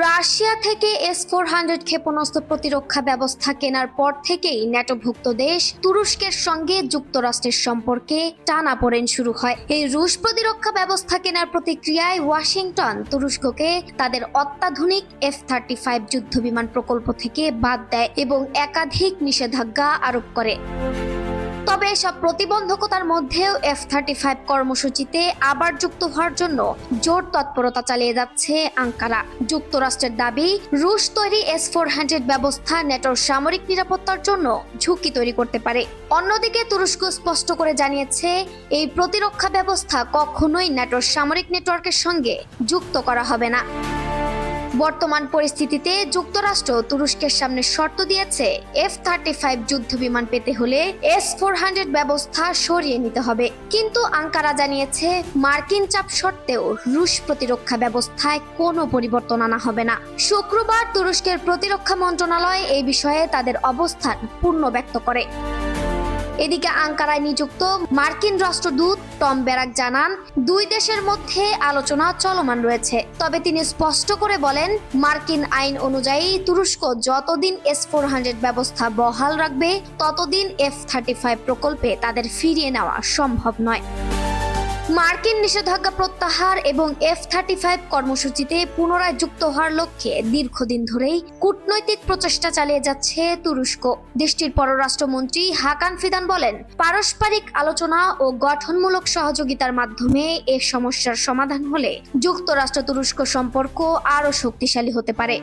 Russia থেকে S-400 ক্ষেপণাস্ত্র প্রতিরক্ষা ব্যবস্থা কেনার পর থেকেই ন্যাটোভুক্ত দেশ তুরস্কের সঙ্গে যুক্তরাষ্ট্রের সম্পর্কে টানাপোড়েন শুরু হয়। এই রুশ প্রতিরক্ষা ব্যবস্থা কেনার প্রতিক্রিয়ায় ওয়াশিংটন তুরস্ককে তাদের অত্যাধুনিক F-35 যুদ্ধবিমান প্রকল্প থেকে বাদ দেয় এবং একাধিক নিষেধাজ্ঞা আরোপ করে। তবে এসব প্রতিবন্ধকতার মধ্যেও F-35 কর্মসূচিতে আবার যুক্ত হওয়ার জন্য জোর তৎপরতা চালিয়ে যাচ্ছে আঙ্কারা। যুক্তরাষ্ট্রের দাবি, রুশ তৈরি S-400 ব্যবস্থা ন্যাটোর সামরিক নিরাপত্তার জন্য ঝুঁকি তৈরি করতে পারে। অন্যদিকে তুরস্ক স্পষ্ট করে জানিয়েছে, এই প্রতিরক্ষা ব্যবস্থা কখনোই ন্যাটোর সামরিক নেটওয়ার্কের সঙ্গে যুক্ত করা হবে না। বর্তমান পরিস্থিতিতে যুক্তরাষ্ট্র তুরস্কের সামনে শর্ত দিয়েছে, F-35 যুদ্ধবিমান পেতে হলে S-400 ব্যবস্থা সরিয়ে নিতে হবে। কিন্তু আঙ্কারা জানিয়েছে, মার্কিন চাপ সত্ত্বেও রুশ প্রতিরক্ষা ব্যবস্থায় কোনো পরিবর্তন আনা হবে না। শুক্রবার তুরস্কের প্রতিরক্ষা মন্ত্রণালয় এই বিষয়ে তাদের অবস্থান পূর্ণ ব্যক্ত করে। এদিকে আঙ্কারায় নিযুক্ত মার্কিন রাষ্ট্রদূত টম ব্যারাক জানান, দুই দেশের মধ্যে আলোচনা চলমান রয়েছে। তবে তিনি স্পষ্ট করে বলেন, মার্কিন আইন অনুযায়ী তুরস্ক যতদিন S-400 ব্যবস্থা বহাল রাখবে, ততদিন F-35 প্রকল্পে তাদের ফিরিয়ে নেওয়া সম্ভব নয়। মার্কিন নিষেধাজ্ঞা প্রত্যাহার এবং F-35 কর্মসূচিতে পুনরায় যুক্ত হওয়ার লক্ষ্যে দীর্ঘদিন ধরেই কূটনৈতিক প্রচেষ্টা চালিয়ে যাচ্ছে তুরস্ক। দেশটির পররাষ্ট্রমন্ত্রী হাকান ফিদান বলেন, পারস্পরিক আলোচনা ও গঠনমূলক সহযোগিতার মাধ্যমে এ সমস্যার সমাধান হলে যুক্তরাষ্ট্র তুরস্ক সম্পর্ক আরও শক্তিশালী হতে পারে।